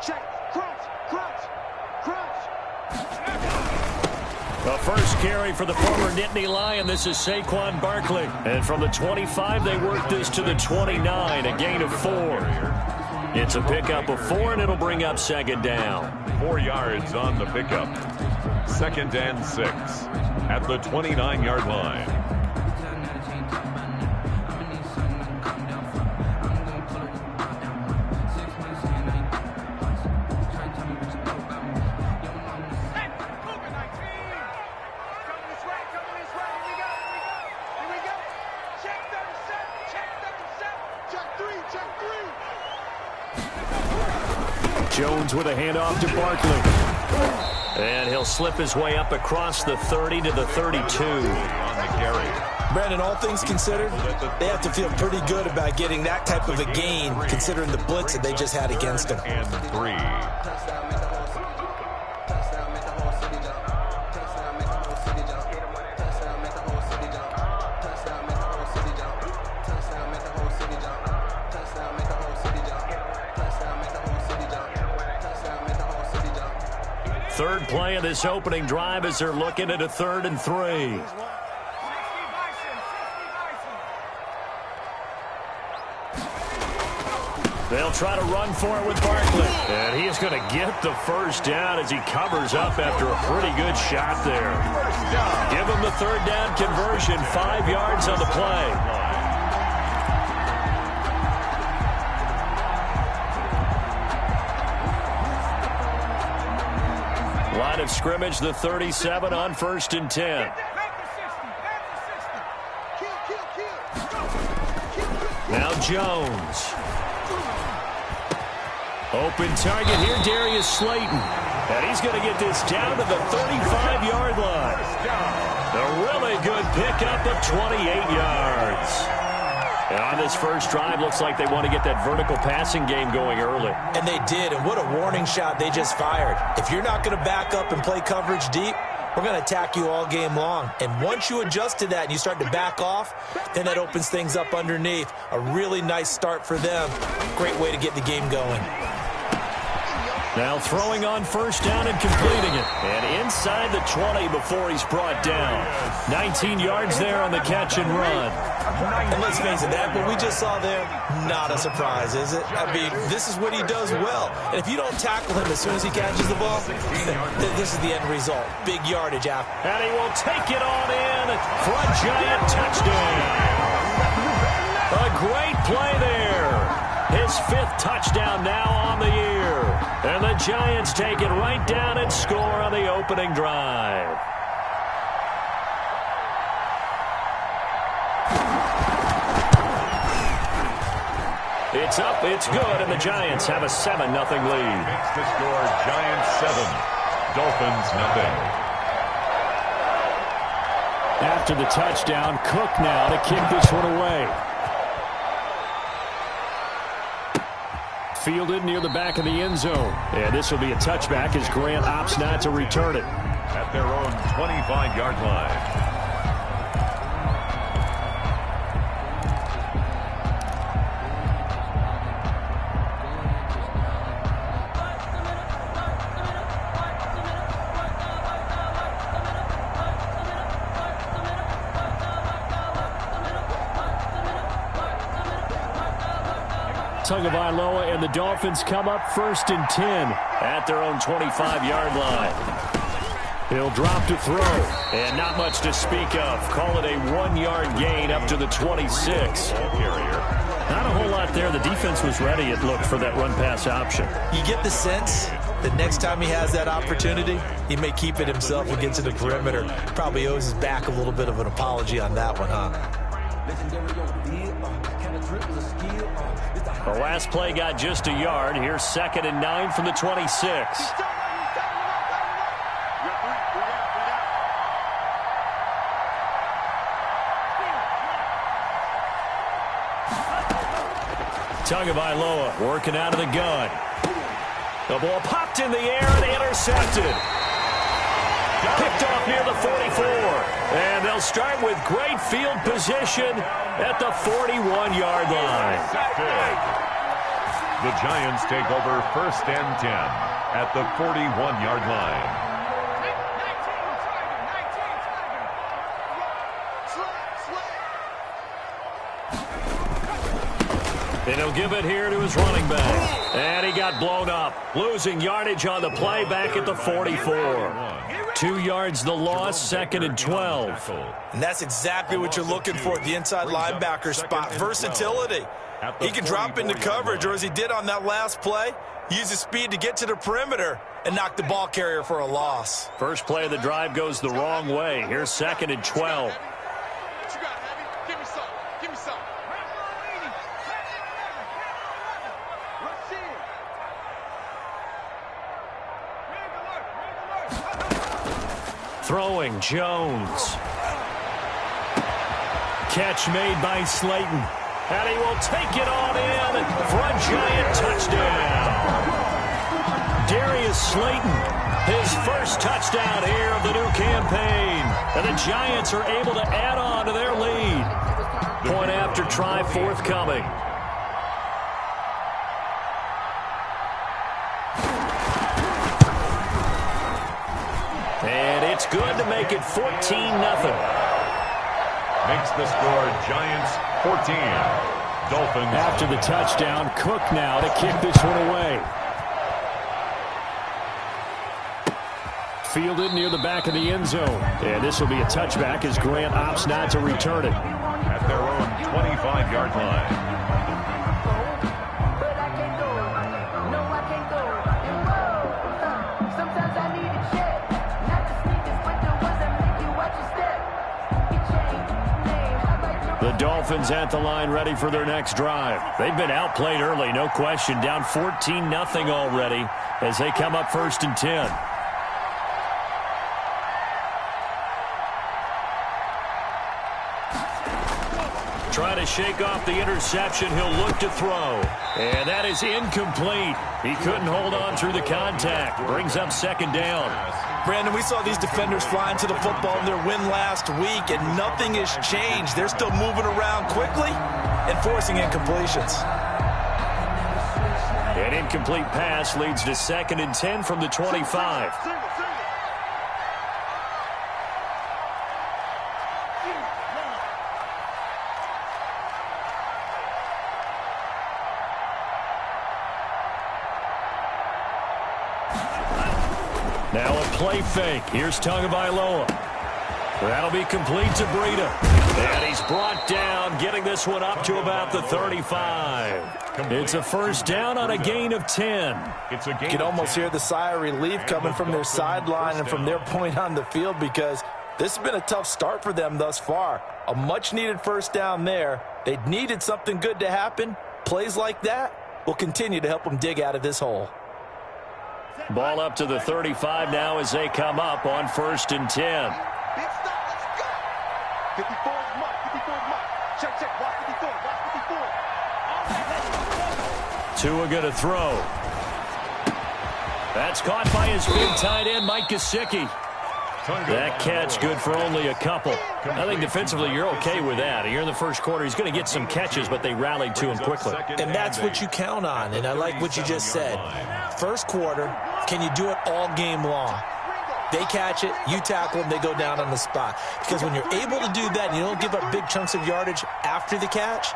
The first carry for the former Nittany Lion. This is Saquon Barkley. And from the 25, they work this to the 29, a gain of 4. It's a pickup of 4, and it'll bring up second down. 4 yards on the pickup. 2nd and 6 at the 29-yard line. Jones with a handoff to Barkley. And he'll slip his way up across the 30 to the 32. On the carry. Brandon, all things considered, they have to feel pretty good about getting that type of a gain, considering the blitz that they just had against them. And 3. Third play of this opening drive as they're looking at a 3rd and 3. They'll try to run for it with Barkley. And he is going to get the first down as he covers up after a pretty good shot there. Give him the 3rd down conversion, 5 yards on the play. Line of scrimmage, the 37 on 1st and 10. Now Jones. Open target here, Darius Slayton. And he's going to get this down to the 35-yard line. A really good pickup of 28 yards. And on this first drive, looks like they want to get that vertical passing game going early. And they did, and what a warning shot they just fired. If you're not going to back up and play coverage deep, we're going to attack you all game long. And once you adjust to that and you start to back off, then that opens things up underneath. A really nice start for them. Great way to get the game going. Now throwing on first down and completing it. And inside the 20 before he's brought down. 19 yards there on the catch and run. And let's face it, that what we just saw there, not a surprise, is it? I mean, this is what he does well. And if you don't tackle him as soon as he catches the ball, this is the end result. Big yardage after. And he will take it on in for a giant touchdown. A great play there. His 5th touchdown now on the year. And the Giants take it right down and score on the opening drive. It's up, it's good, and the Giants have a 7-0 lead. Makes the score Giants 7, Dolphins 0. After the touchdown, Cook now to kick this one away. Fielded near the back of the end zone. And this will be a touchback as Grant opts not to return it. At their own 25-yard line. Tagovailoa and the Dolphins come up 1st and 10 at their own 25-yard line. He'll drop to throw, and not much to speak of. Call it a 1-yard gain up to the 26. Not a whole lot there. The defense was ready, it looked, for that run-pass option. You get the sense that next time he has that opportunity, he may keep it himself and get to the perimeter. Probably owes his back a little bit of an apology on that one, huh? The last play got just a yard. Here's 2nd and 9 from the 26. Tagovailoa working out of the gun. The ball popped in the air and intercepted. Picked off near the 44. And they'll start with great field position at the 41-yard line. The Giants take over 1st and 10 at the 41-yard line. And he'll give it here to his running back. And he got blown up. Losing yardage on the play back at the 44. 2 yards the loss, 2nd and 12. And that's exactly what you're looking for at the inside linebacker spot. Versatility. He can drop into coverage, or as he did on that last play, use his speed to get to the perimeter and knock the ball carrier for a loss. First play of the drive goes the wrong way. Here's 2nd and 12. Throwing, Jones. Catch made by Slayton. And he will take it on in for a Giant touchdown. Darius Slayton, his first touchdown here of the new campaign. And the Giants are able to add on to their lead. Point after try forthcoming. And it's good to make it 14-0. Makes the score Giants 14. Dolphins. After the touchdown, Cook now to kick this one away. Fielded near the back of the end zone. And this will be a touchback as Grant opts not to return it. At their own 25-yard line. The Dolphins at the line ready for their next drive. They've been outplayed early, no question. Down 14-0 already as they come up 1st and 10. Try to shake off the interception. He'll look to throw. And that is incomplete. He couldn't hold on through the contact. Brings up 2nd down. Brandon, we saw these defenders flying to the football in their win last week, and nothing has changed. They're still moving around quickly and forcing incompletions. An incomplete pass leads to 2nd and 10 from the 25. Now a play fake. Here's Tagovailoa. That'll be complete to Breida. And he's brought down, getting this one up to about the 35. It's a 1st down on a gain of 10. You can almost hear the sigh of relief coming from their sideline and from their point on the field, because this has been a tough start for them thus far. A much-needed 1st down there. They needed something good to happen. Plays like that will continue to help them dig out of this hole. Ball up to the 35 now as they come up on 1st and 10. Tua going to throw. That's caught by his big tight end, Mike Gesicki. That catch good for only a couple. I think defensively you're okay with that. Here in the 1st quarter, he's going to get some catches, but they rallied to him quickly. And that's what you count on, and I like what you just said. 1st quarter, can you do it all game long? They catch it, you tackle them, they go down on the spot. Because when you're able to do that and you don't give up big chunks of yardage after the catch,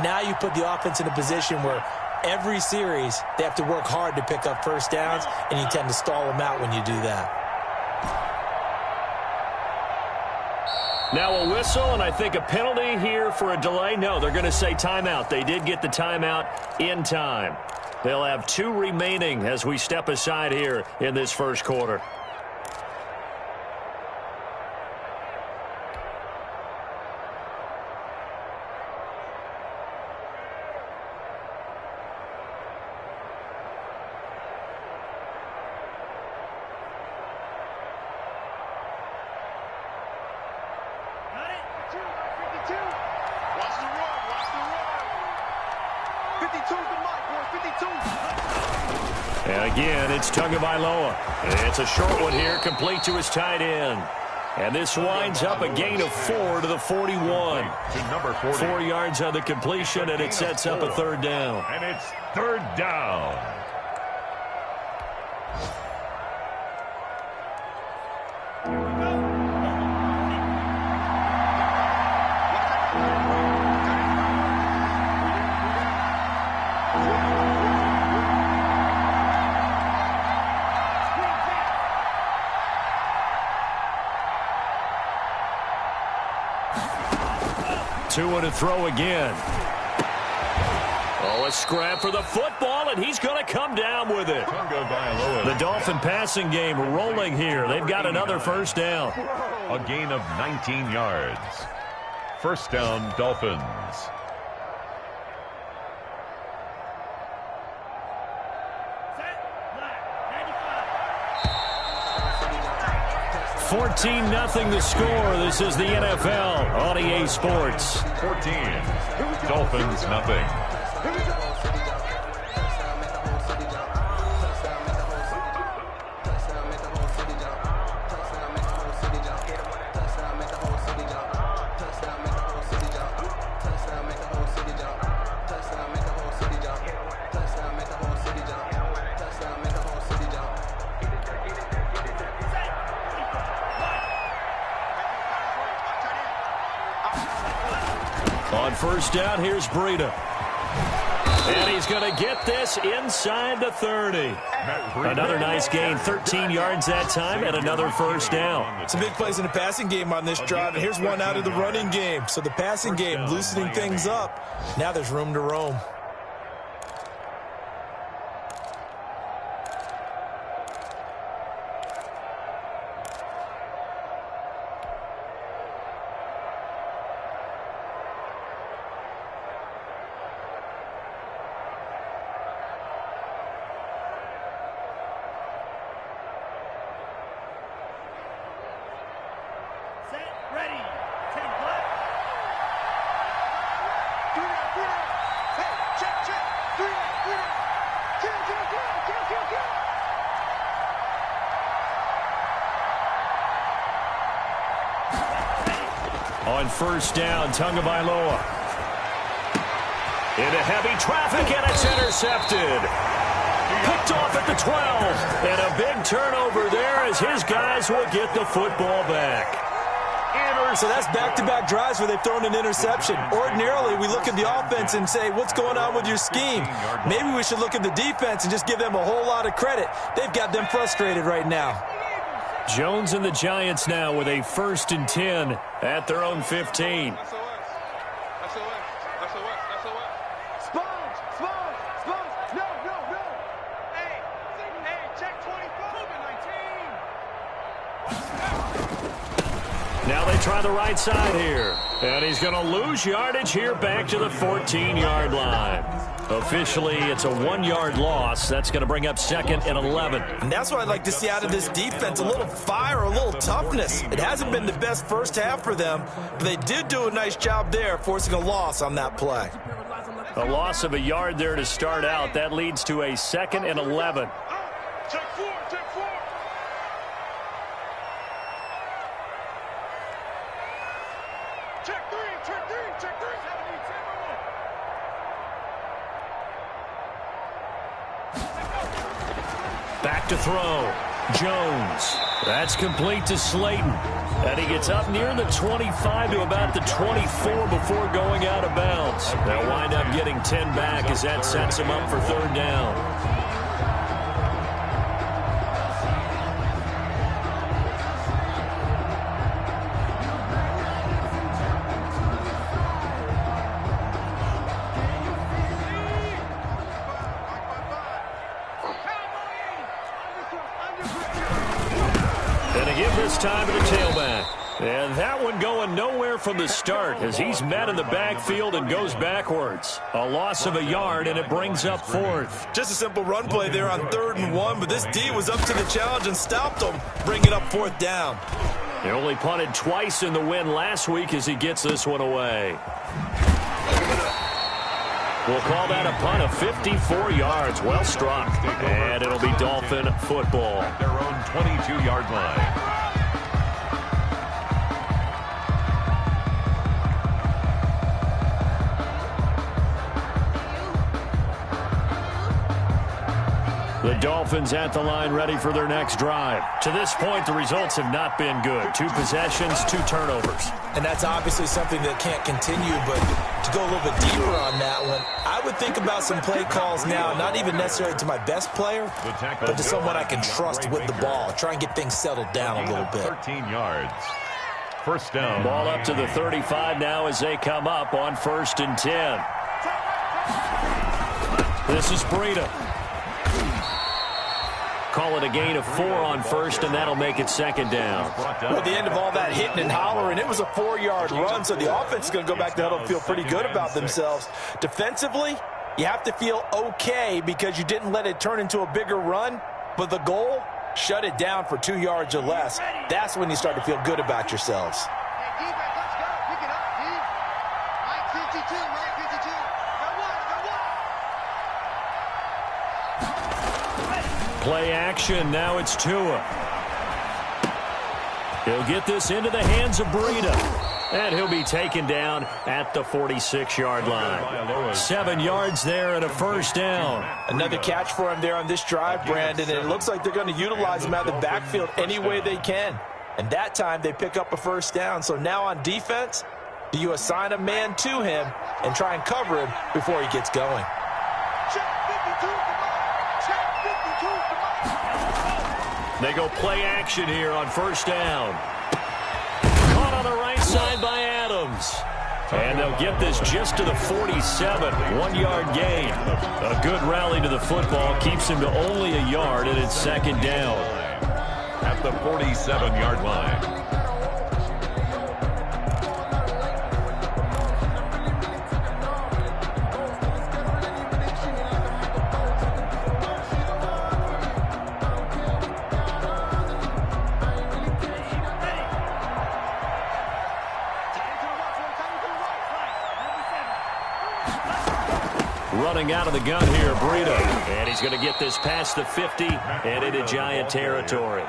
now you put the offense in a position where every series they have to work hard to pick up 1st downs, and you tend to stall them out when you do that. Now a whistle, and I think a penalty here for a delay. No, they're going to say timeout. They did get the timeout in time. They'll have 2 remaining as we step aside here in this 1st quarter. And again, it's Tagovailoa. It's a short one here, complete to his tight end. And this winds up a gain of 4 to the 41. To number 40. 4 yards on the completion, and it sets up a third down. And it's third down. Two to throw again. Oh, a scrap for the football, and he's going to come down with it. The Dolphin passing game rolling here. They've got another first down. A gain of 19 yards. First down, Dolphins. $14-0 the score. This is the NFL on EA Sports. 14. Dolphins, nothing. On first down, here's Breida. And he's going to get this inside the 30. Another nice gain, 13 yards that time, and another first down. Some big plays in the passing game on this drive, and here's one out of the running game. So the passing game loosening things up. Now there's room to roam. On first down, Tagovailoa. Into heavy traffic, and it's intercepted. Picked off at the 12. And a big turnover there as his guys will get the football back. So that's back-to-back drives where they've thrown an interception. Ordinarily, we look at the offense and say, what's going on with your scheme? Maybe we should look at the defense and just give them a whole lot of credit. They've got them frustrated right now. Jones and the Giants now with a 1st and 10 at their own 15. Now they try the right side here. And he's going to lose yardage here back to the 14-yard line. Officially, it's a 1-yard loss. That's going to bring up 2nd and 11. And that's what I'd like to see out of this defense, a little fire, a little toughness. It hasn't been the best first half for them, but they did do a nice job there, forcing a loss on that play. A loss of a yard there to start out. That leads to a 2nd and 11. Check 4, check 4. Check 3, check 3, check 3. Back to throw. Jones. That's complete to Slayton. And he gets up near the 25 to about the 24 before going out of bounds. They'll wind up getting 10 back as that sets him up for third down. Time to the tailback. And that one going nowhere from the start as he's met in the backfield and goes backwards. A loss of a yard, and it brings up 4th. Just a simple run play there on 3rd and 1, but this D was up to the challenge and stopped them, bringing up 4th down. He only punted twice in the win last week as he gets this one away. We'll call that a punt of 54 yards. Well struck. And it'll be Dolphin football. At their own 22-yard line. The Dolphins at the line ready for their next drive. To this point, the results have not been good. 2 possessions, 2 turnovers. And that's obviously something that can't continue, but to go a little bit deeper on that one, I would think about some play calls now, not even necessarily to my best player, but to someone I can trust with the ball. Try and get things settled down a little bit. 13 yards. First down. Ball up to the 35 now as they come up on 1st and 10. This is Breida. Call it a gain of 4 on 1st, and that'll make it 2nd down. Well, at the end of all that hitting and hollering, it was a 4-yard run, so the offense is going to go back to huddle and feel pretty good about themselves. Defensively, you have to feel okay because you didn't let it turn into a bigger run, but the goal, shut it down for 2 yards or less. That's when you start to feel good about yourselves. Play action. Now it's Tua. He'll get this into the hands of Breida. And he'll be taken down at the 46-yard line. 7 yards there and a 1st down. Another catch for him there on this drive, Brandon, and it looks like they're going to utilize him out of the backfield any way they can. And that time they pick up a 1st down. So now on defense, do you assign a man to him and try and cover him before he gets going? They go play action here on 1st down. Caught on the right side by Adams. And they'll get this just to the 47. 1-yard gain. A good rally to the football keeps him to only a yard, and it's 2nd down. At the 47-yard line. Running out of the gun here, Breida. And he's going to get this past the 50 and into Giant territory.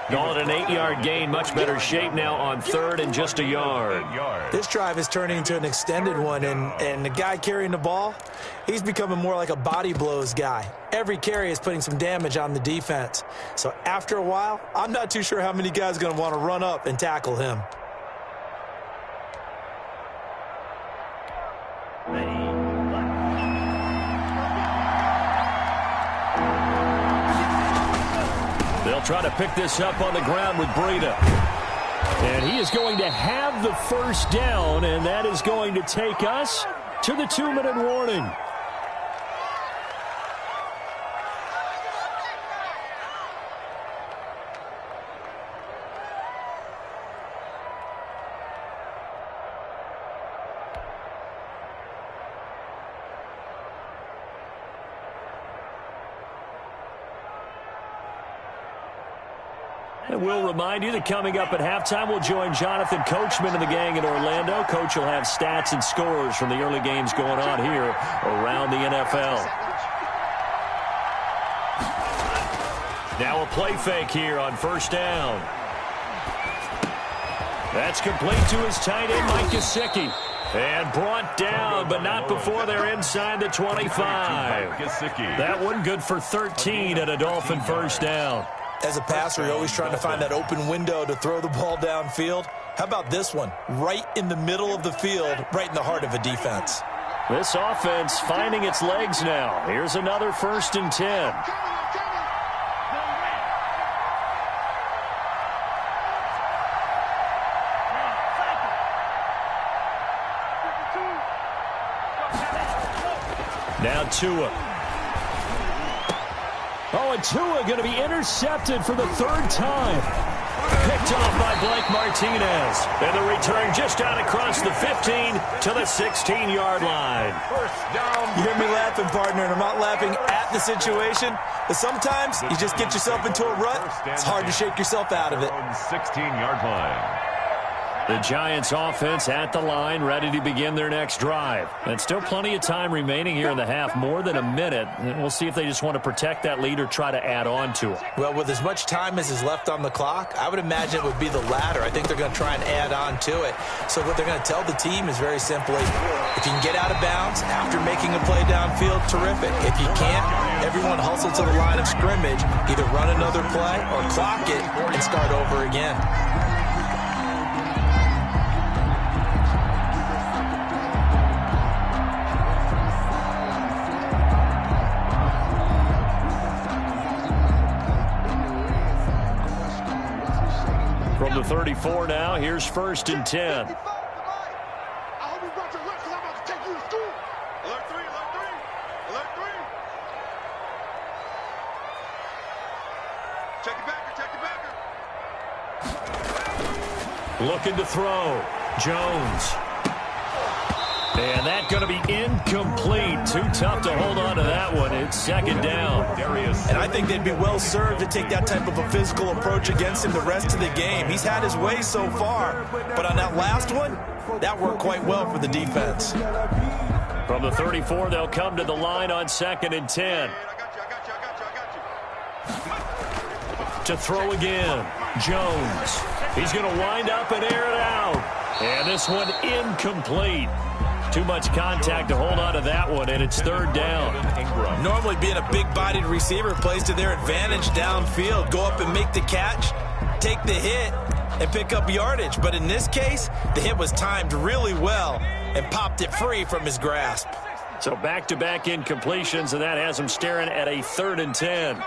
Call it an 8-yard gain. Much better shape now on 3rd and just a yard. This drive is turning into an extended one, and the guy carrying the ball, he's becoming more like a body blows guy. Every carry is putting some damage on the defense. So after a while, I'm not too sure how many guys are going to want to run up and tackle him. They'll try to pick this up on the ground with Breida. And he is going to have the 1st down, and that is going to take us to the 2-minute warning. And we'll remind you that coming up at halftime, we'll join Jonathan Coachman and the gang in Orlando. Coach will have stats and scores from the early games going on here around the NFL. Now a play fake here on 1st down. That's complete to his tight end, Mike Gesicki. And brought down, but not before they're inside the 25. That one good for 13 at a Dolphin 1st down. As a passer, you're always trying to find that open window to throw the ball downfield. How about this one? Right in the middle of the field, right in the heart of a defense. This offense finding its legs now. Here's another 1st and 10. Now Tua. Oh, and Tua going to be intercepted for the 3rd time. Picked off by Blake Martinez. And the return just out across the 15 to the 16-yard line. First down. You hear me laughing, partner, and I'm not laughing at the situation, but sometimes you just get yourself into a rut. It's hard to shake yourself out of it. 16-yard line. The Giants offense at the line, ready to begin their next drive. And still plenty of time remaining here in the half, more than a minute. And we'll see if they just want to protect that lead or try to add on to it. Well, with as much time as is left on the clock, I would imagine it would be the latter. I think they're going to try and add on to it. So what they're going to tell the team is very simply, if you can get out of bounds after making a play downfield, terrific. If you can't, everyone hustle to the line of scrimmage, either run another play or clock it and start over again. From the 34 now, here's 1st and 10. I hope you brought your lunch because I'm about to take you to school. Alert 3, alert 3, alert 3. Check your backer, check your backer. Looking to throw. Jones. And that going to be incomplete. Too tough to hold on to that one. It's 2nd down. And I think they'd be well served to take that type of a physical approach against him the rest of the game. He's had his way so far. But on that last one, that worked quite well for the defense. From the 34, they'll come to the line on 2nd and 10. To throw again. Jones. He's going to wind up and air it out. And this one incomplete. Too much contact to hold on to that one, and it's 3rd down. Normally being a big-bodied receiver plays to their advantage downfield. Go up and make the catch, take the hit, and pick up yardage. But in this case, the hit was timed really well and popped it free from his grasp. So back-to-back incompletions, and that has him staring at a 3rd and 10.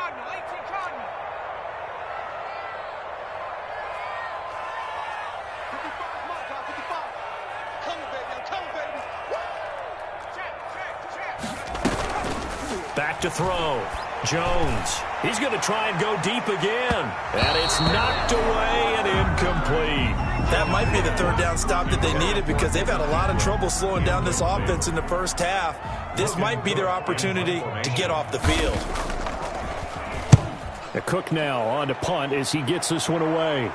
Back to throw. Jones. He's going to try and go deep again. And it's knocked away and incomplete. That might be the 3rd down stop that they needed because they've had a lot of trouble slowing down this offense in the first half. This might be their opportunity to get off the field. The Cook now on to punt as he gets this one away.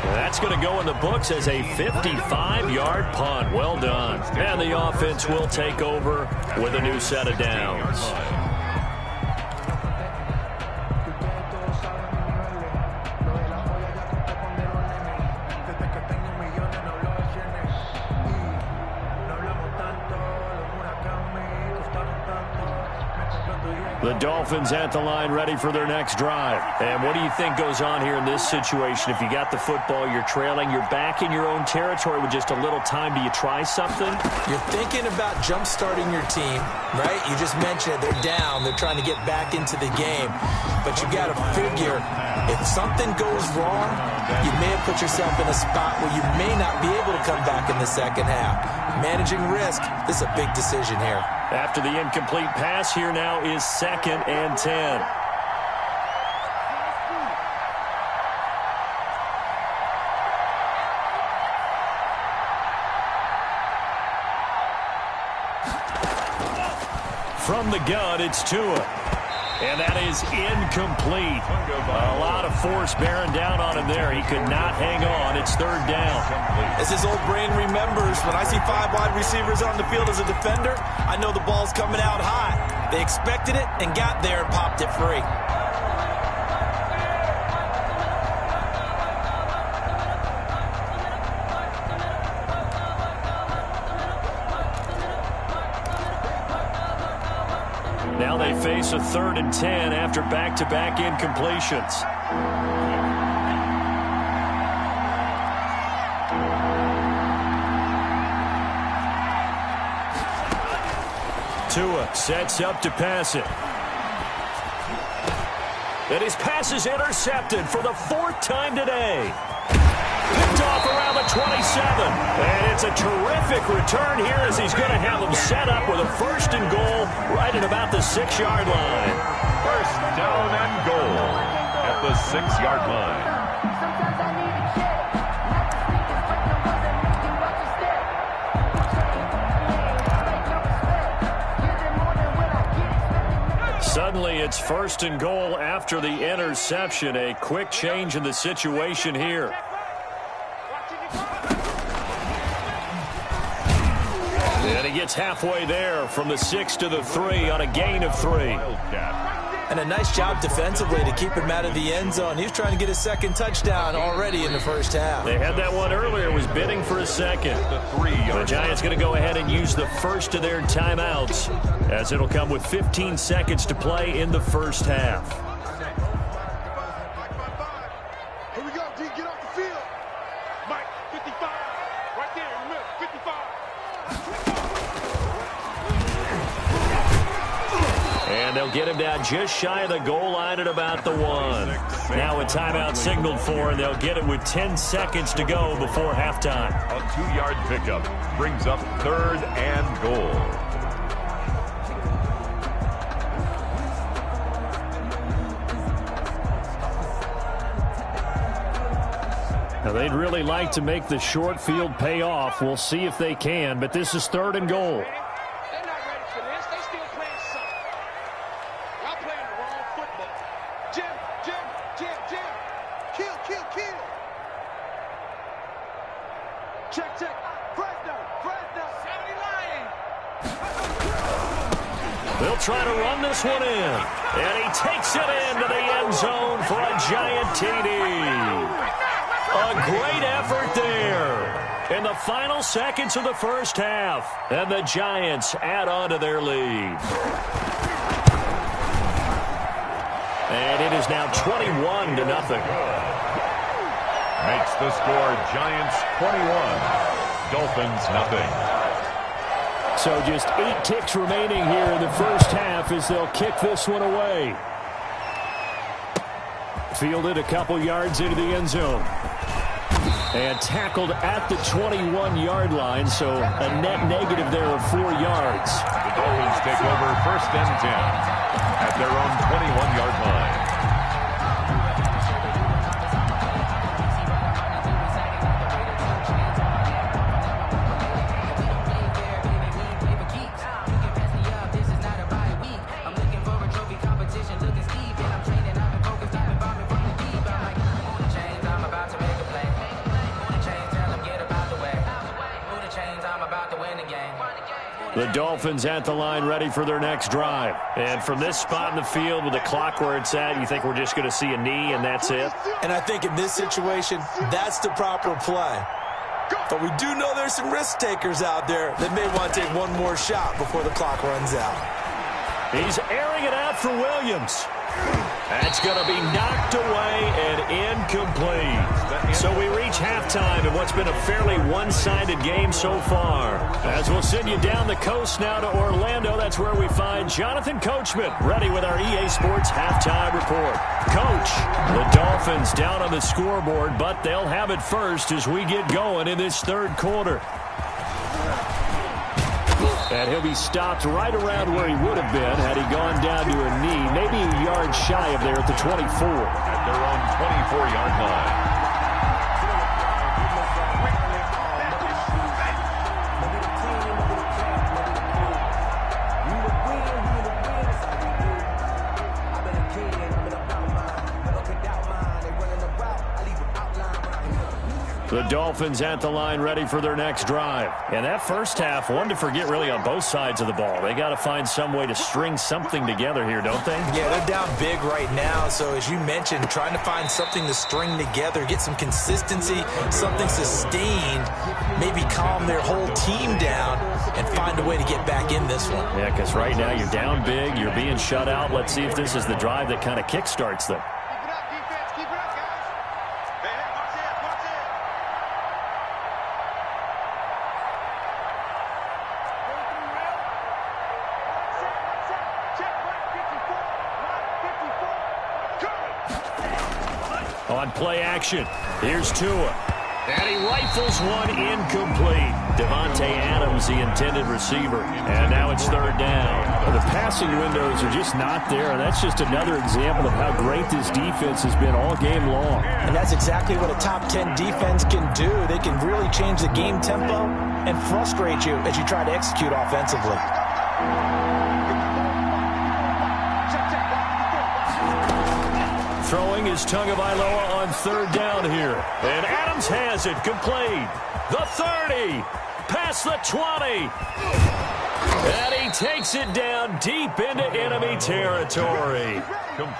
That's going to go in the books as a 55-yard punt. Well done. And the offense will take over with a new set of downs. The Dolphins at the line ready for their next drive. And what do you think goes on here in this situation? If you got the football, you're trailing, you're back in your own territory with just a little time. Do you try something? You're thinking about jump-starting your team, right? You just mentioned it. They're down. They're trying to get back into the game. But you got to figure, if something goes wrong, you may have put yourself in a spot where you may not be able to come back in the second half. Managing risk, this is a big decision here. After the incomplete pass, here now is 2nd and 10. From the gun, it's Tua. And that is incomplete. A lot of force bearing down on him there. He could not hang on. It's 3rd down. As his old brain remembers, when I see 5 wide receivers on the field as a defender, I know the ball's coming out high. They expected it and got there and popped it free. Now they face a 3rd and 10 after back-to-back incompletions. Tua sets up to pass it. And his pass is intercepted for the 4th time today. Picked off around the 27. And it's a terrific return here as he's going to have them set up with a 1st and goal right at about the 6-yard line. 1st down and goal at the 6-yard line. Suddenly, it's 1st and goal after the interception. A quick change in the situation here. And he gets halfway there from the 6 to the 3 on a gain of 3. And a nice job defensively to keep him out of the end zone. He was trying to get his second touchdown already in the first half. They had that one earlier, was bidding for a second. The Giants going to go ahead and use the first of their timeouts, as it'll come with 15 seconds to play in the first half. Here we go, D. Get off the field. Mike, 55. Right there in the middle, 55. And they'll get him down just shy of the goal line at about the 1. Now a timeout signaled for, and they'll get it with 10 seconds to go before halftime. A 2-yard pickup brings up 3rd and goal. Now they'd really like to make the short field pay off. We'll see if they can, but this is 3rd and goal. They'll try to run this one in. And he takes it into the end zone for a giant TD. A great effort there in the final seconds of the first half. And the Giants add on to their lead. And it is now 21-0. Makes the score Giants 21, Dolphins nothing. So just 8 ticks remaining here in the first half as they'll kick this one away. Fielded a couple yards into the end zone. And tackled at the 21-yard line, so a net negative there of 4 yards. The Dolphins take over 1st and 10 at their own 21-yard line. The Dolphins at the line ready for their next drive. And from this spot in the field with the clock where it's at, you think we're just going to see a knee and that's it? And I think in this situation, that's the proper play. But we do know there's some risk takers out there that may want to take one more shot before the clock runs out. He's airing it out for Williams. That's going to be knocked away and incomplete. So we reach halftime in what's been a fairly one-sided game so far. As we'll send you down the coast now to Orlando, that's where we find Jonathan Coachman ready with our EA Sports halftime report. Coach, the Dolphins down on the scoreboard, but they'll have it first as we get going in this 3rd quarter. And he'll be stopped right around where he would have been had he gone down to a knee, maybe a yard shy of there at the 24. At their own 24-yard line. The Dolphins at the line ready for their next drive. And that first half, one to forget really on both sides of the ball. They got to find some way to string something together here, don't they? Yeah, they're down big right now. So as you mentioned, trying to find something to string together, get some consistency, something sustained, maybe calm their whole team down and find a way to get back in this one. Yeah, because right now you're down big, you're being shut out. Let's see if this is the drive that kind of kickstarts them. On play action, here's Tua. And he rifles one incomplete. Devontae Adams, the intended receiver. And now it's 3rd down. Well, the passing windows are just not there, and that's just another example of how great this defense has been all game long. And that's exactly what a top 10 defense can do. They can really change the game tempo and frustrate you as you try to execute offensively. Check. throwing is Tagovailoa on third down here. And Adams has it, complete. The 30, past the 20. And he takes it down deep into enemy territory.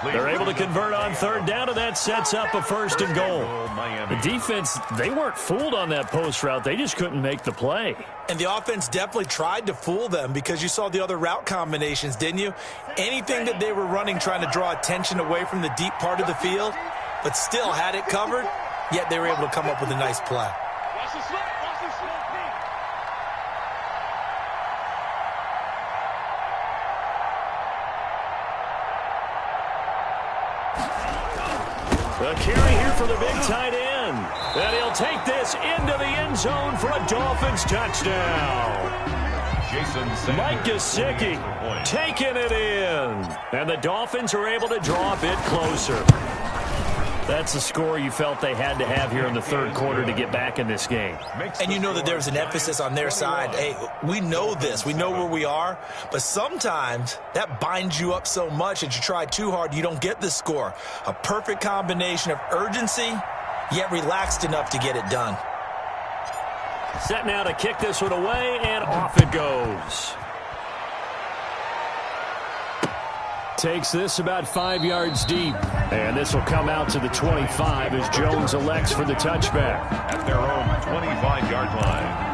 They're able to convert on third down, and that sets up a 1st and goal. The defense, they weren't fooled on that post route. They just couldn't make the play. And the offense definitely tried to fool them because you saw the other route combinations, didn't you? Anything that they were running trying to draw attention away from the deep part of the field, but still had it covered, yet they were able to come up with a nice play. Watch the slip. Watch the slip. The carry here for the big tight end. And he'll take this into the end zone for a Dolphins touchdown. Mike Gesicki taking it in. And the Dolphins are able to draw a bit closer. That's the score you felt they had to have here in the third quarter to get back in this game. And you know that there's an emphasis on their side. Hey, we know this. We know where we are. But sometimes that binds you up so much that you try too hard, you don't get the score. A perfect combination of urgency, yet relaxed enough to get it done. Set now to kick this one away, and off it goes. Takes this about 5 yards deep. And this will come out to the 25 as Jones elects for the touchback. At their own 25-yard line.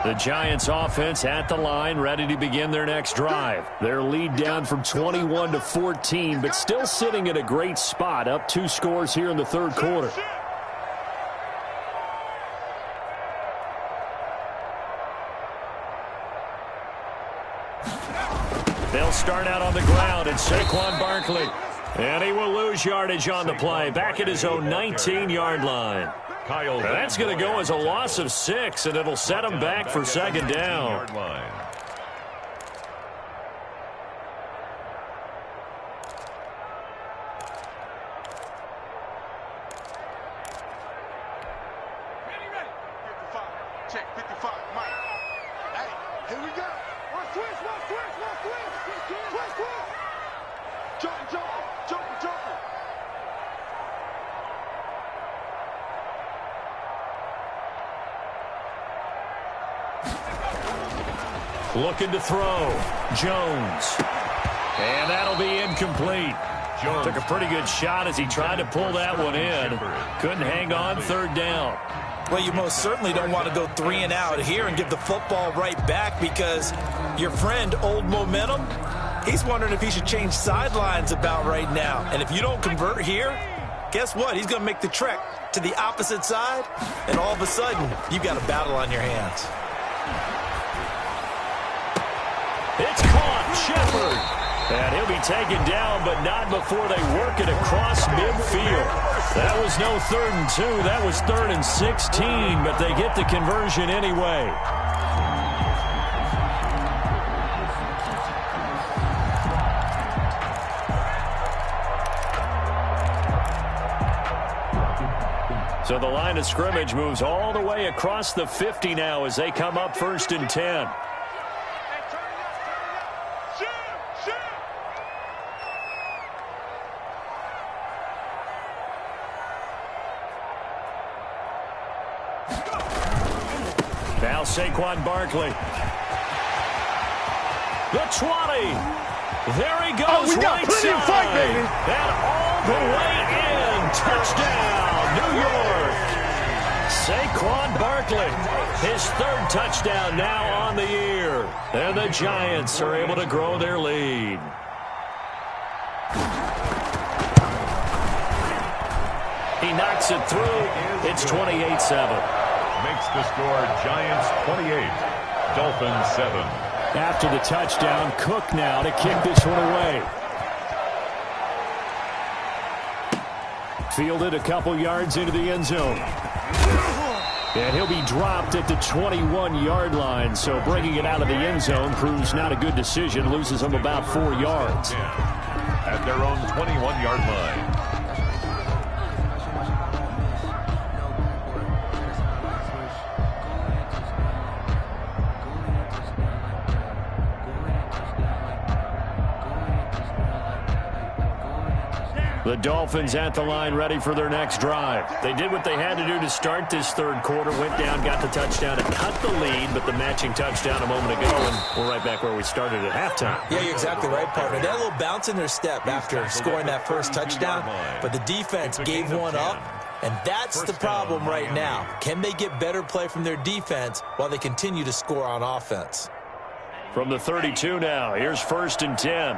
The Giants offense at the line, ready to begin their next drive. Their lead down from 21 to 14, but still sitting at a great spot, up 2 scores here in the third quarter. They'll start out on the ground, and Saquon Barkley. And he will lose yardage on the play, back at his own 19-yard line. And that's going to go as a loss of 6, and it'll set him back for second down. Check 55, Mike. Hey, here we go. One switch. Jumping. Looking to throw. Jones. And that'll be incomplete. Jones took a pretty good shot as he tried to pull that one in. Couldn't hang on third down. Well, you most certainly don't want to go 3 and out here and give the football right back because your friend, Old Momentum, he's wondering if he should change sidelines about right now. And if you don't convert here, guess what? He's going to make the trek to the opposite side, and all of a sudden, you've got a battle on your hands. It's caught. Shepard. And he'll be taken down, but not before they work it across midfield. That was no 3rd and 2. That was 3rd and 16, but they get the conversion anyway. So the line of scrimmage moves all the way across the 50 now as they come up 1st and 10. Now Saquon Barkley. The 20. There he goes, we got right plenty of fight, side. baby. And all the way in. Touchdown, New York. Saquon Barkley, his 3rd touchdown now on the year. And the Giants are able to grow their lead. He knocks it through. It's 28-7. Makes the score Giants 28, Dolphins 7. After the touchdown, Cook now to kick this one away. Fielded a couple yards into the end zone. And he'll be dropped at the 21-yard line, so bringing it out of the end zone proves not a good decision, loses him about 4 yards. At their own 21-yard line. The Dolphins at the line ready for their next drive. They did what they had to do to start this third quarter, went down, got the touchdown, and cut the lead, but the matching touchdown a moment ago, and we're right back where we started at halftime. Yeah, you're exactly right, partner. They had a little bounce in their step after scoring that first touchdown, but the defense gave one up, and that's the problem right now. Can they get better play from their defense while they continue to score on offense? From the 32 now, here's 1st and 10.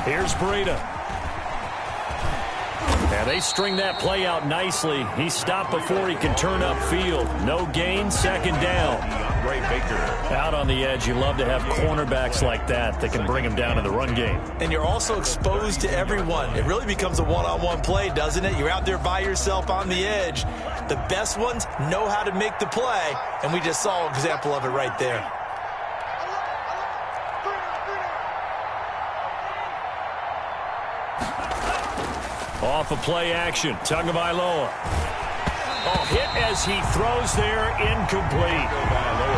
Here's Breida. And they string that play out nicely. He stopped before he can turn upfield. No gain, 2nd down. Out on the edge, you love to have cornerbacks like that can bring him down in the run game. And you're also exposed to everyone. It really becomes a one-on-one play, doesn't it? You're out there by yourself on the edge. The best ones know how to make the play, and we just saw an example of it right there. Off of play action, Tagovailoa. Oh, hit as he throws there, incomplete.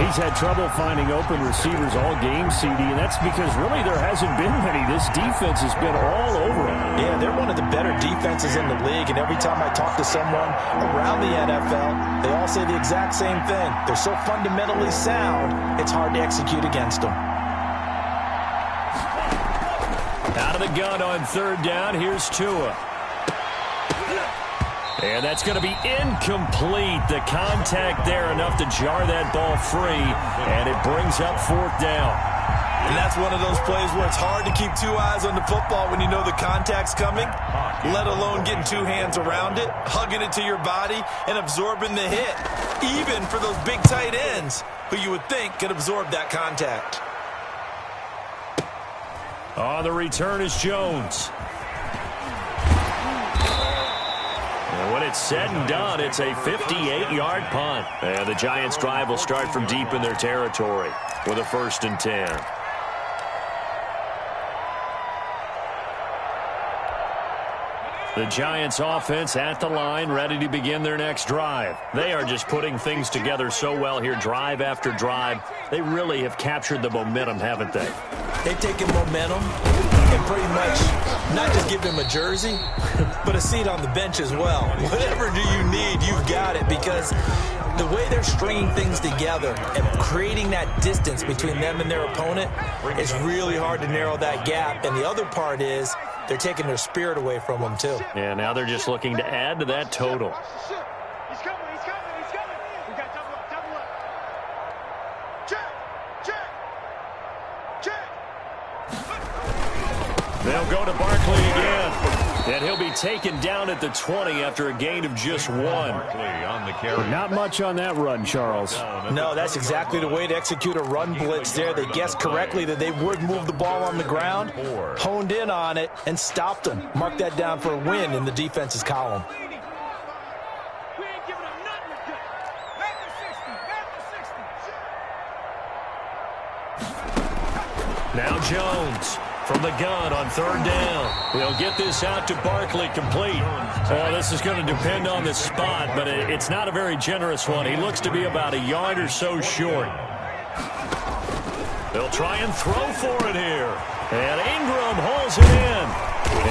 He's had trouble finding open receivers all game, CD, and that's because really there hasn't been many. This defense has been all over him. Yeah, they're one of the better defenses in the league, and every time I talk to someone around the NFL, they all say the exact same thing. They're so fundamentally sound, it's hard to execute against them. Out of the gun on 3rd down, here's Tua. And that's going to be incomplete. The contact there enough to jar that ball free, and it brings up 4th down. And that's one of those plays where it's hard to keep 2 eyes on the football when you know the contact's coming, let alone getting 2 hands around it, hugging it to your body, and absorbing the hit, even for those big tight ends who you would think could absorb that contact. On the return is Jones. When it's said and done, it's a 58-yard punt. And the Giants' drive will start from deep in their territory with a 1st and 10. The Giants' offense at the line, ready to begin their next drive. They are just putting things together so well here, drive after drive. They really have captured the momentum, haven't they? They've taken momentum and pretty much not just give him a jersey, but a seat on the bench as well. Whatever do you need, you've got it, because the way they're stringing things together and creating that distance between them and their opponent, it's really hard to narrow that gap. And the other part is they're taking their spirit away from them, too. Yeah, now they're just looking to add to that total. He's coming. We got double up. Check. They'll go to Barkley again. And he'll be taken down at the 20 after a gain of just 1. On the carry. Not much on that run, Charles. No, that's exactly the way to execute a run blitz there. They guessed correctly that they would move the ball on the ground, honed in on it, and stopped them. Mark that down for a win in the defense's column. We ain't giving up nothing but good. Back to 60. Now Jones from the gun on 3rd down. He'll get this out to Barkley, complete. Oh, this is going to depend on the spot, but it's not a very generous one. He looks to be about a yard or so short. They'll try and throw for it here. And Ingram holds it in.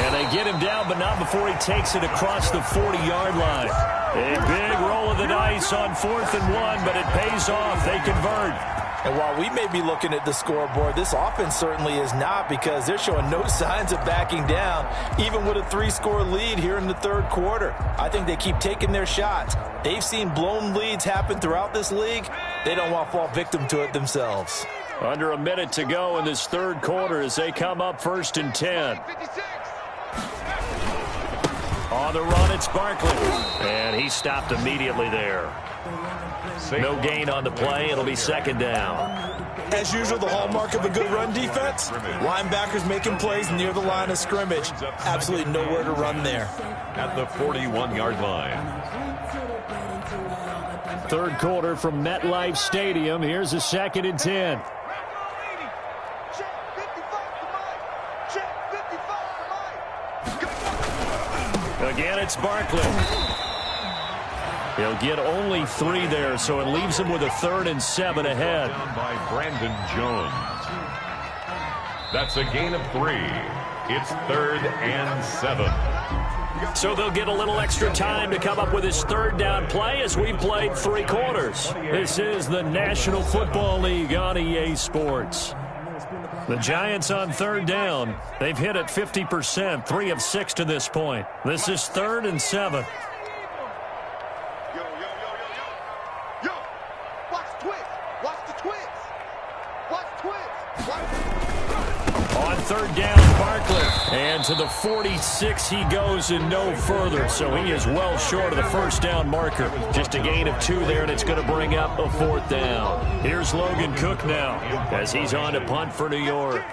And they get him down, but not before he takes it across the 40-yard line. A big roll of the dice on 4th and 1, but it pays off. They convert. And while we may be looking at the scoreboard, this offense certainly is not, because they're showing no signs of backing down, even with a 3-score lead here in the 3rd quarter. I think they keep taking their shots. They've seen blown leads happen throughout this league. They don't want to fall victim to it themselves. Under a minute to go in this 3rd quarter as they come up 1st and 10. 56. On the run, it's Barkley. And he stopped immediately there. No gain on the play. It'll be 2nd down. As usual, the hallmark of a good run defense, linebackers making plays near the line of scrimmage. Absolutely nowhere to run there. At the 41-yard line. 3rd quarter from MetLife Stadium. Here's a 2nd and 10. Again, it's Barkley. He'll get only 3 there, so it leaves him with a 3rd and 7 ahead. Down by Brandon Jones. That's a gain of 3. It's 3rd and 7. So they'll get a little extra time to come up with his 3rd down play as we played 3 quarters. This is the National Football League on EA Sports. The Giants on 3rd down. They've hit it 50%, 3 of 6 to this point. This is 3rd and 7. On 3rd down, Barkley. And to the 46 he goes and no further. So he is well short of the 1st down marker. Just a gain of 2 there, and it's going to bring up a 4th down. Here's Logan Cook now as he's on to punt for New York.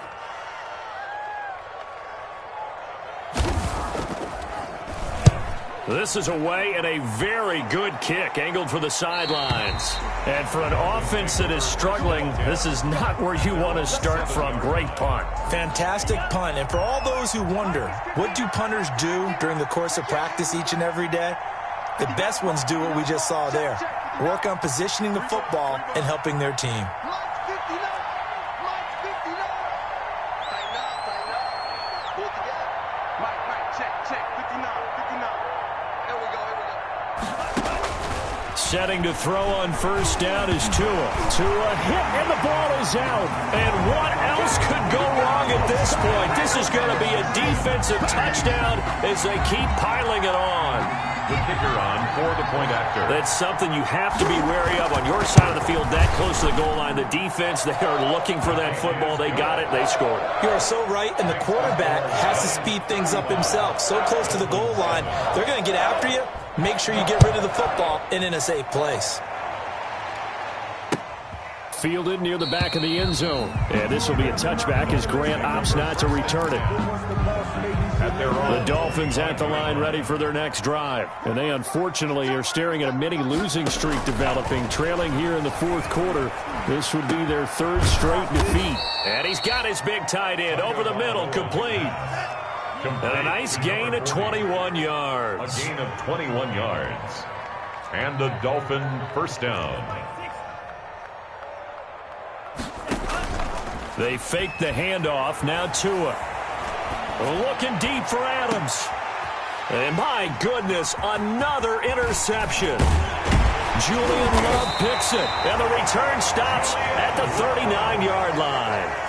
This is away and a very good kick angled for the sidelines. And for an offense that is struggling, this is not where you want to start from. Great punt. Fantastic punt. And for all those who wonder, what do punters do during the course of practice each and every day? The best ones do what we just saw there. Work on positioning the football and helping their team. Setting to throw on 1st down is Tua. Tua hit, and the ball is out. And what else could go wrong at this point? This is going to be a defensive touchdown as they keep piling it on. The kicker on for the point after. That's something you have to be wary of on your side of the field, that close to the goal line. The defense, they are looking for that football. They got it. They scored. You are so right, and the quarterback has to speed things up himself. So close to the goal line, they're going to get after you. Make sure you get rid of the football and in a safe place. Fielded near the back of the end zone. And this will be a touchback as Grant opts not to return it. The Dolphins at the line ready for their next drive. And they unfortunately are staring at a mini losing streak developing, trailing here in the 4th quarter. This would be their 3rd straight defeat. And he's got his big tight end over the middle, complete. And a nice gain of 21 yards. A gain of 21 yards. And the Dolphin 1st down. They fake the handoff. Now Tua. Looking deep for Adams. And my goodness, another interception. Julian Love picks it. And the return stops at the 39-yard line.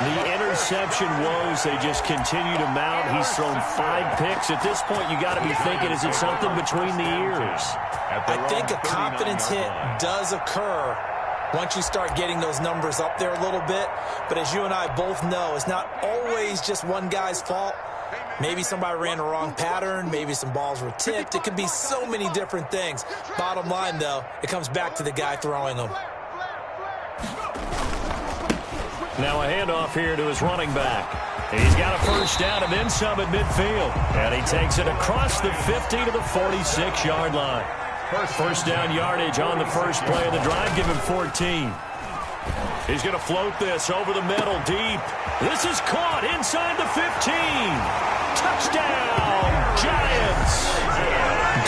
The interception woes, they just continue to mount. He's thrown 5 picks. At this point, you got to be thinking, is it something between the ears? I think a confidence hit does occur once you start getting those numbers up there a little bit. But as you and I both know, it's not always just one guy's fault. Maybe somebody ran the wrong pattern. Maybe some balls were tipped. It could be so many different things. Bottom line, though, it comes back to the guy throwing them. Now a handoff here to his running back. He's got a 1st down and then some at midfield. And he takes it across the 50 to the 46-yard line. 1st down yardage on the first play of the drive. Give him 14. He's going to float this over the middle deep. This is caught inside the 15. Touchdown, Giants.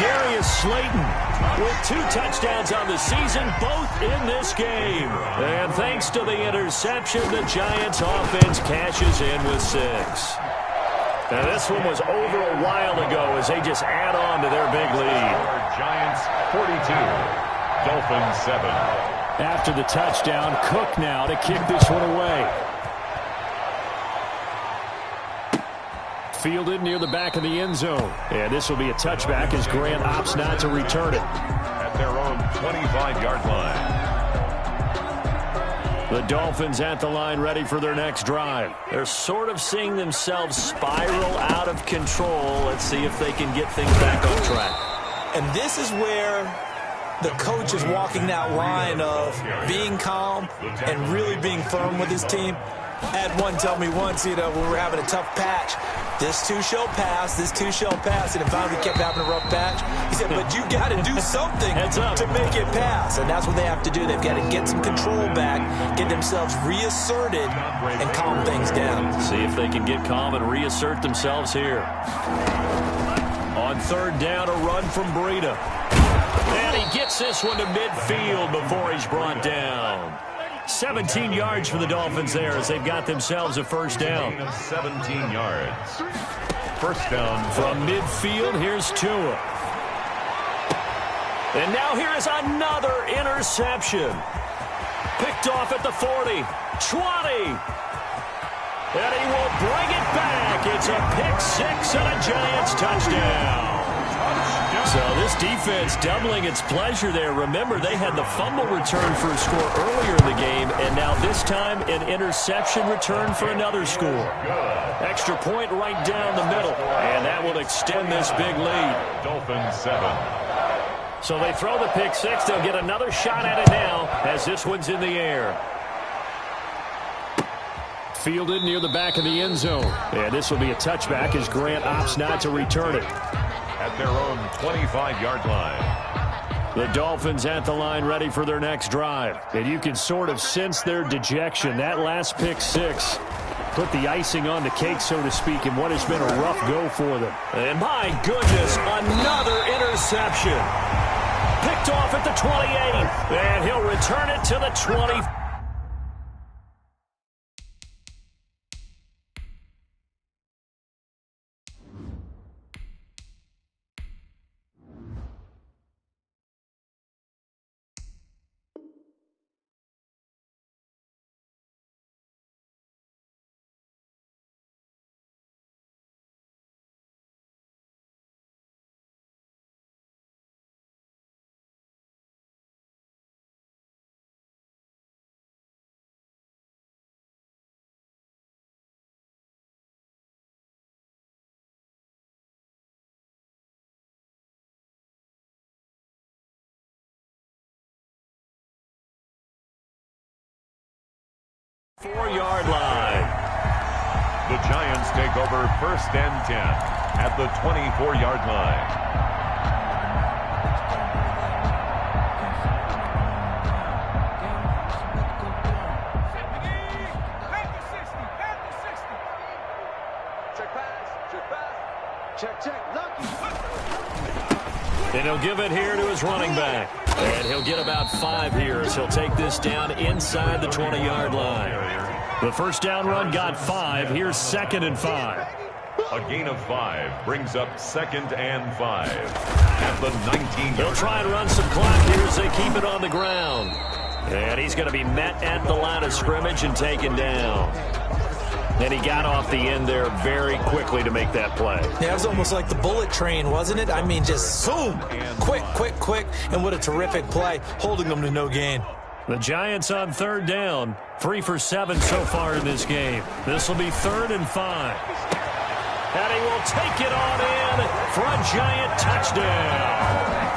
Darius Slayton with 2 touchdowns on the season, both in this game. And thanks to the interception, the Giants offense cashes in with 6. Now this one was over a while ago as they just add on to their big lead. Giants 42, Dolphins 7. After the touchdown, Cook now to kick this one away. Fielded near the back of the end zone. And this will be a touchback as Grant opts not to return it. At their own 25-yard line. The Dolphins at the line ready for their next drive. They're sort of seeing themselves spiral out of control. Let's see if they can get things back on track. And this is where the coach is walking that line of being calm and really being firm with his team. I had one tell me once, when we were having a tough patch, this too shall pass, this too shall pass. And finally kept having a rough patch. He said, but you got to do something to make it pass. And that's what they have to do. They've got to get some control back, get themselves reasserted, and calm things down. See if they can get calm and reassert themselves here. On 3rd down, a run from Breida. And he gets this one to midfield before he's brought down. 17 yards for the Dolphins there as they've got themselves a first down. 17 yards. First down. From midfield, here's Tua. And now here is another interception. Picked off at the 40, 20. And he will bring it back. It's a pick six and a Giants touchdown. So this defense doubling its pleasure there. Remember, they had the fumble return for a score earlier in the game, and now this time an interception return for another score. Extra point right down the middle, and that will extend this big lead. Dolphins 7. So they throw the pick six. They'll get another shot at it now as this one's in the air. Fielded near the back of the end zone. And this will be a touchback as Grant opts not to return it. At their own 25-yard line. The Dolphins at the line ready for their next drive. And you can sort of sense their dejection. That last pick six put the icing on the cake, so to speak, in what has been a rough go for them. And my goodness, another interception. Picked off at the 28. And he'll return it to the 20. Four-yard line. The Giants take over first and 10 at the 24-yard line. And he'll give it here to his running back. And he'll get about 5 here as he'll take this down inside the 20-yard line. The first down run got 5. Here's 2nd and 5. A gain of 5 brings up 2nd and 5 at the 19. They'll try and run some clock here as they keep it on the ground. And he's going to be met at the line of scrimmage and taken down. And he got off the end there very quickly to make that play. Yeah, it was almost like the bullet train, wasn't it? I mean, just zoom, quick, quick, quick, and what a terrific play, holding them to no gain. The Giants on 3rd down, 3 for 7 so far in this game. This will be 3rd and 5. And he will take it on in for a Giant touchdown.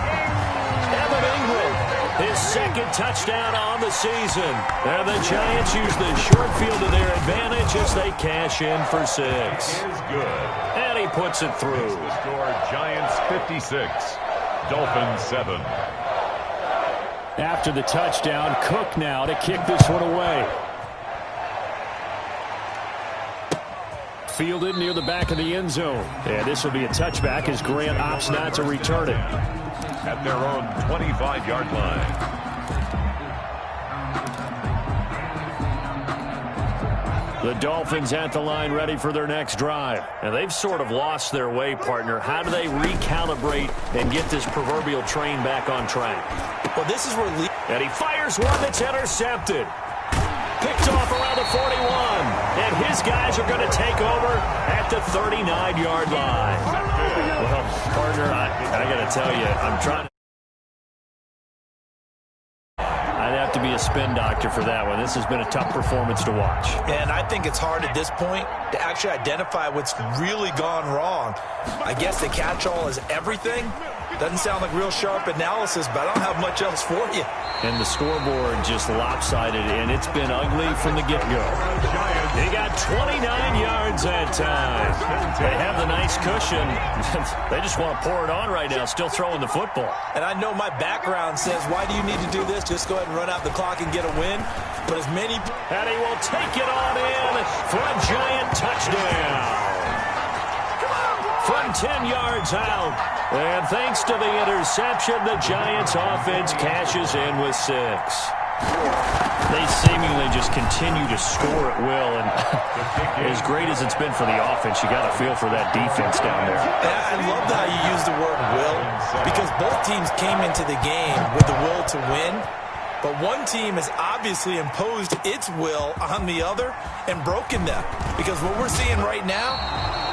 Evan Ingram, his 2nd touchdown on the season. And the Giants use the short field to their advantage as they cash in for 6. Is good. And he puts it through. Makes the score Giants 56, Dolphins 7. After the touchdown, Cook now to kick this one away. Fielded near the back of the end zone. And this will be a touchback as Grant opts not to return it. At their own 25-yard line. The Dolphins at the line ready for their next drive. And they've sort of lost their way, partner. How do they recalibrate and get this proverbial train back on track? Well, this is where and he fires one that's intercepted. Picked off around the 41. And his guys are going to take over at the 39-yard line. Well, partner, I got to tell you, I'm trying to. I'd have to be a spin doctor for that one. This has been a tough performance to watch. And I think it's hard at this point to actually identify what's really gone wrong. I guess the catch-all is everything. Doesn't sound like real sharp analysis, but I don't have much else for you. And the scoreboard just lopsided, and it's been ugly from the get-go. They got 29 yards that time. They have the nice cushion. They just want to pour it on right now, still throwing the football. And I know my background says, why do you need to do this? Just go ahead and run out the clock and get a win. But as many... And he will take it on in for a Giant touchdown. from 10 yards out. And thanks to the interception, the Giants offense cashes in with 6. They seemingly just continue to score at will, and as great as it's been for the offense, you got to feel for that defense down there. I love how you use the word will, because both teams came into the game with the will to win, but one team has obviously imposed its will on the other and broken them, because what we're seeing right now,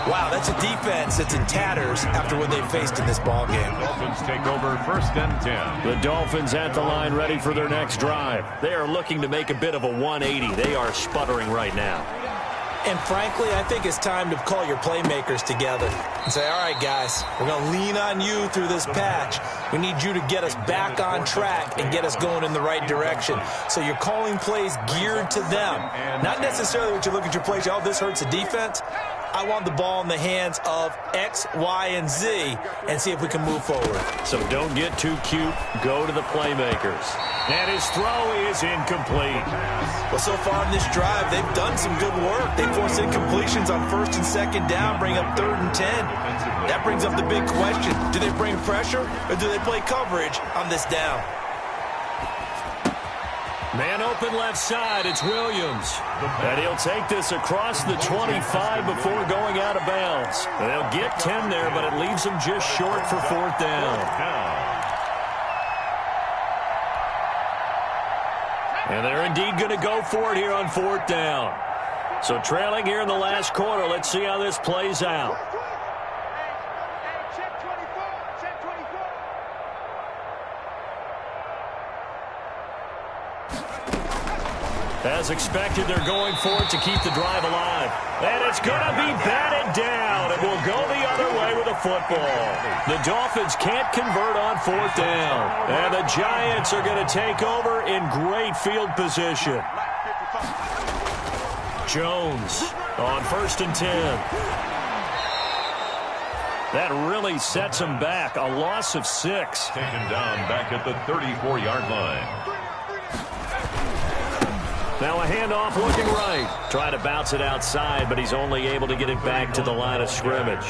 wow, that's a defense that's in tatters after what they've faced in this ball game. Dolphins take over 1st and 10. The Dolphins at the line ready for their next drive. They are looking to make a bit of a 180. They are sputtering right now. And frankly, I think it's time to call your playmakers together and say, all right, guys, we're going to lean on you through this patch. We need you to get us back on track and get us going in the right direction. So you're calling plays geared to them. Not necessarily what you look at your plays, oh, this hurts the defense. I want the ball in the hands of X, Y, and Z and see if we can move forward. So don't get too cute. Go to the playmakers. And his throw is incomplete. Well, so far in this drive, they've done some good work. They forced incompletions on 1st and 2nd down, bring up 3rd and 10. That brings up the big question. Do they bring pressure or do they play coverage on this down? Man open left side, it's Williams. And he'll take this across the 25 before going out of bounds. They'll get 10 there, but it leaves them just short for 4th down. And they're indeed going to go for it here on 4th down. So trailing here in the last quarter, let's see how this plays out. As expected, they're going for it to keep the drive alive. And it's going to be batted down. It will go the other way with a football. The Dolphins can't convert on 4th down. And the Giants are going to take over in great field position. Jones on 1st and 10. That really sets them back. A loss of 6. Taken down back at the 34-yard line. Now a handoff looking right. Trying to bounce it outside, but he's only able to get it back to the line of scrimmage.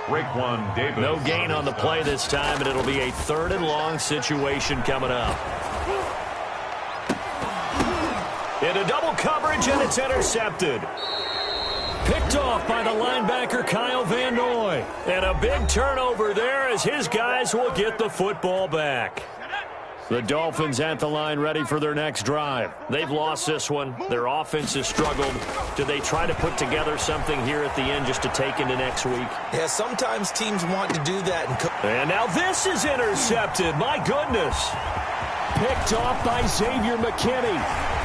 Raekwon Davis. No gain on the play this time, and it'll be a 3rd and long situation coming up. Into double coverage, and it's intercepted. Picked off by the linebacker, Kyle Van Noy. And a big turnover there as his guys will get the football back. The Dolphins at the line ready for their next drive. They've lost this one. Their offense has struggled. Do they try to put together something here at the end just to take into next week? Yeah, sometimes teams want to do that. And now this is intercepted. My goodness. Picked off by Xavier McKinney.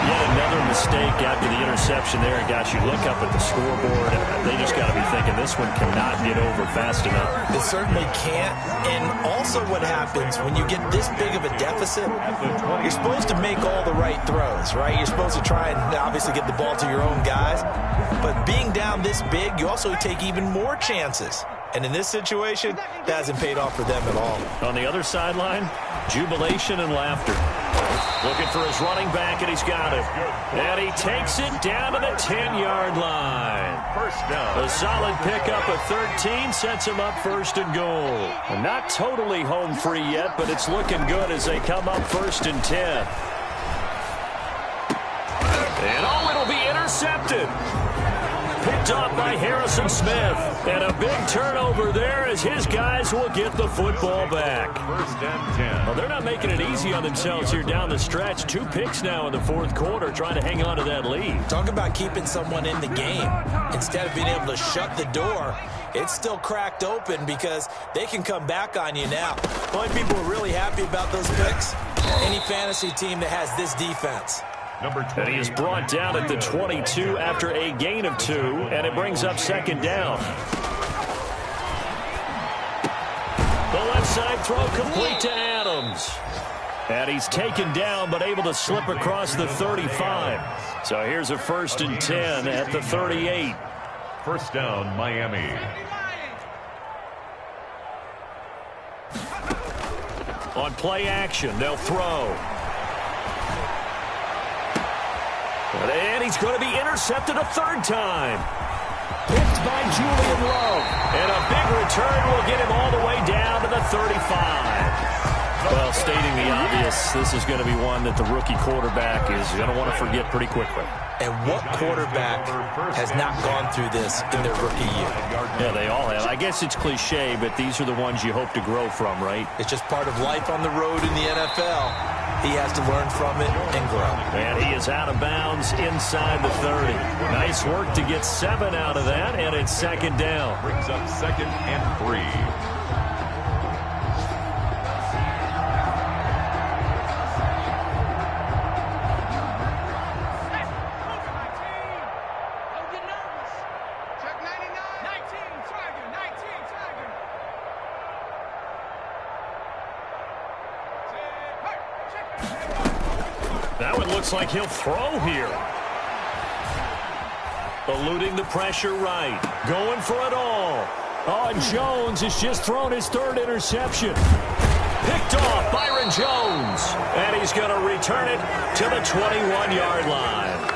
Yet another mistake after the interception there. And gosh, you look up at the scoreboard, and they just got to be thinking this one cannot get over fast enough. It certainly can't. And also what happens when you get this big of a deficit, you're supposed to make all the right throws, right? You're supposed to try and obviously get the ball to your own guys. But being down this big, you also take even more chances. And in this situation, that hasn't paid off for them at all. On the other sideline, jubilation and laughter. Looking for his running back, and he's got it. And he takes it down to the 10-yard line. 1st down. A solid pickup of 13 sets him up 1st and goal. Not totally home free yet, but it's looking good as they come up 1st and 10. And oh, it'll be intercepted. Picked off by Harrison Smith. And a big turnover there as his guys will get the football back. 1st and 10. Well, they're not making it easy on themselves here down the stretch. 2 picks now in the 4th quarter trying to hang on to that lead. Talk about keeping someone in the game. Instead of being able to shut the door, it's still cracked open because they can come back on you now. The only people who are really happy about those picks, any fantasy team that has this defense. And he is brought down at the 22 after a gain of 2, and it brings up 2nd down. The left side throw complete to Adams. And he's taken down but able to slip across the 35. So here's a 1st and 10 at the 38. 1st down, Miami. On play action, they'll throw. And he's going to be intercepted a 3rd time. Picked by Julian Love. And a big return will get him all the way down to the 35. Well, stating the obvious, this is going to be one that the rookie quarterback is going to want to forget pretty quickly. And what quarterback has not gone through this in their rookie year? Yeah, they all have. I guess it's cliche, but these are the ones you hope to grow from, right? It's just part of life on the road in the NFL. He has to learn from it and grow. And he is out of bounds inside the 30. Nice work to get 7 out of that, and it's second down. Brings up 2nd and 3. That one looks like he'll throw here. Eluding the pressure right. Going for it all. Oh, and Jones has just thrown his 3rd interception. Picked off Byron Jones. And he's going to return it to the 21-yard line.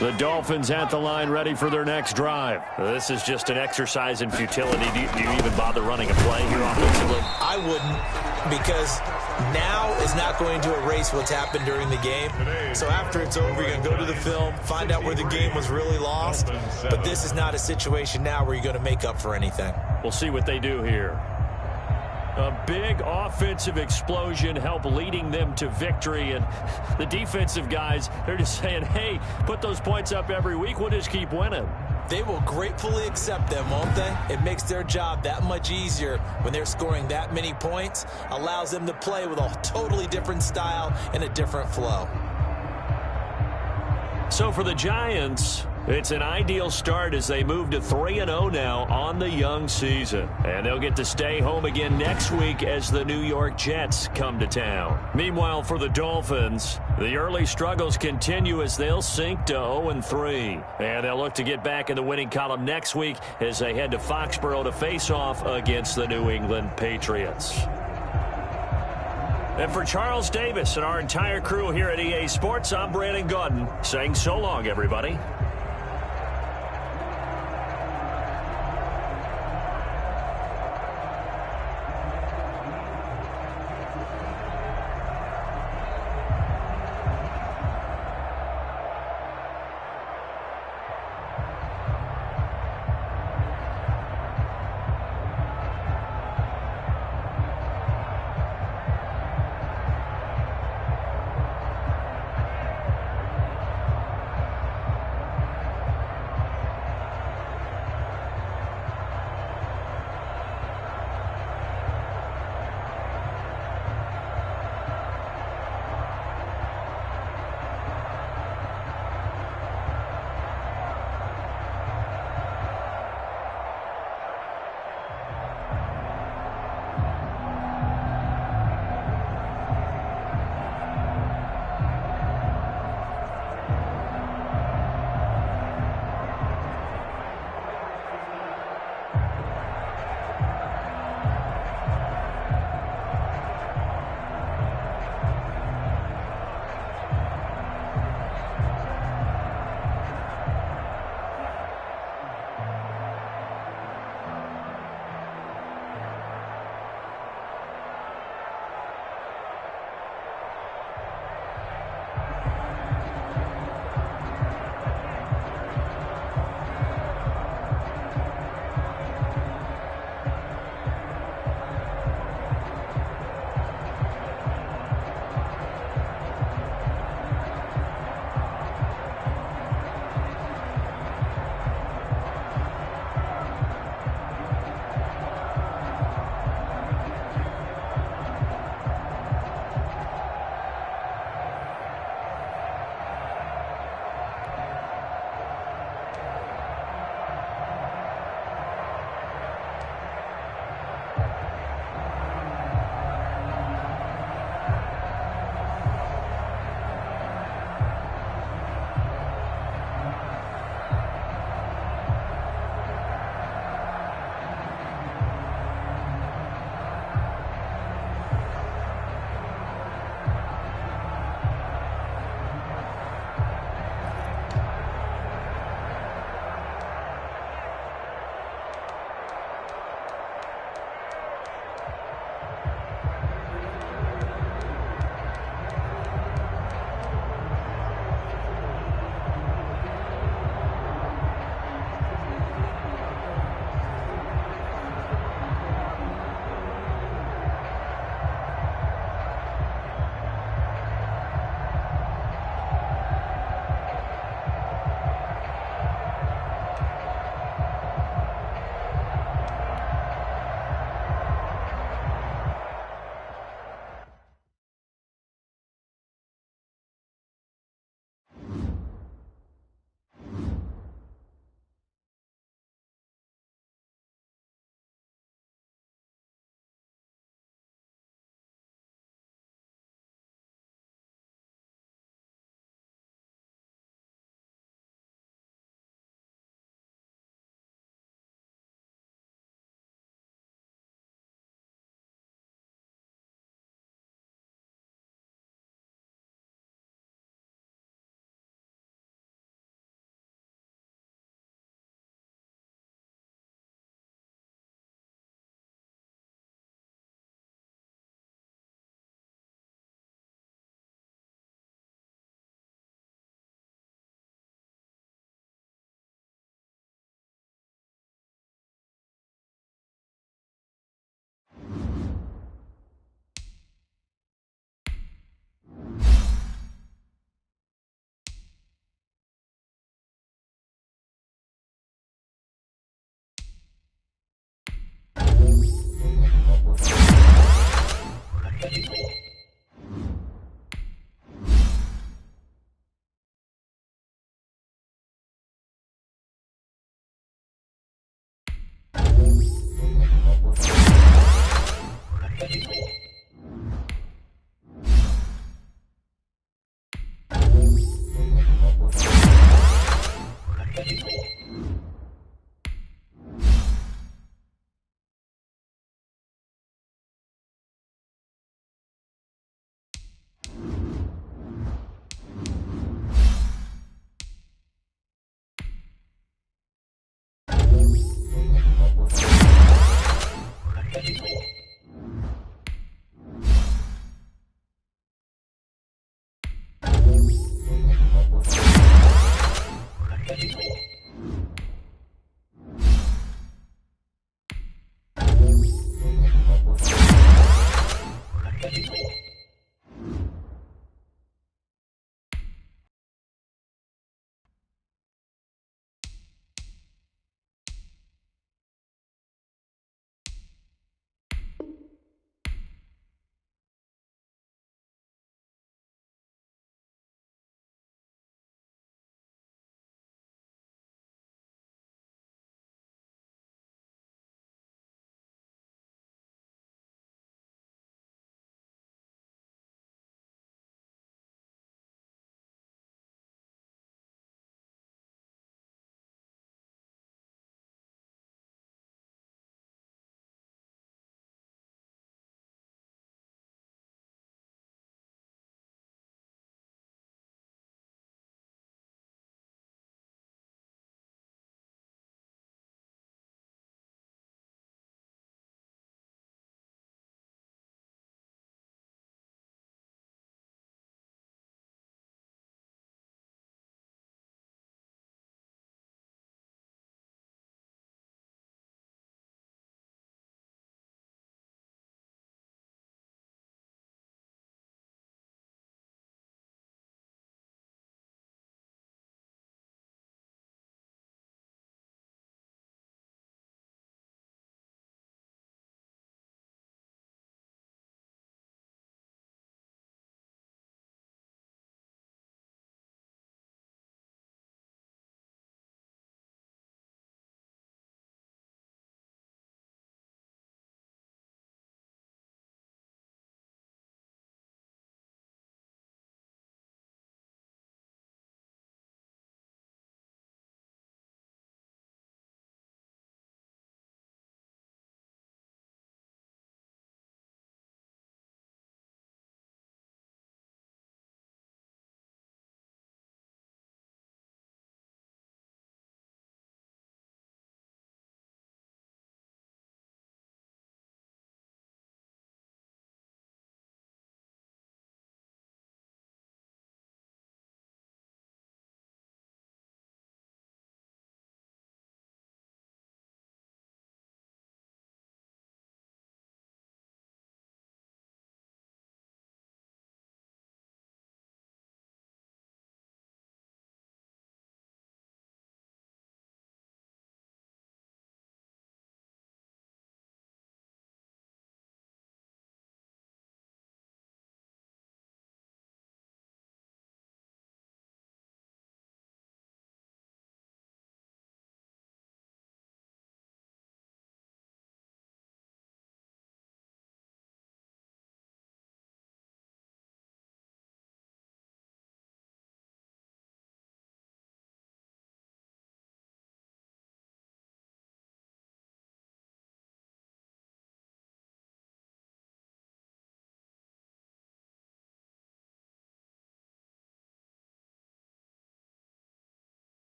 The Dolphins at the line ready for their next drive. This is just an exercise in futility. Do you even bother running a play here offensively? I wouldn't, because now is not going to erase what's happened during the game. So after it's over, you're going to go to the film, find out where the game was really lost. But this is not a situation now where you're going to make up for anything. We'll see what they do here. A big offensive explosion help leading them to victory. And the defensive guys, they're just saying, hey, put those points up every week. We'll just keep winning. They will gratefully accept them, won't they? It makes their job that much easier when they're scoring that many points. Allows them to play with a totally different style and a different flow. So for the Giants, it's an ideal start as they move to 3-0 now on the young season. And they'll get to stay home again next week as the New York Jets come to town. Meanwhile, for the Dolphins, the early struggles continue as they'll sink to 0-3. And they'll look to get back in the winning column next week as they head to Foxborough to face off against the New England Patriots. And for Charles Davis and our entire crew here at EA Sports, I'm Brandon Gaudin saying so long, everybody.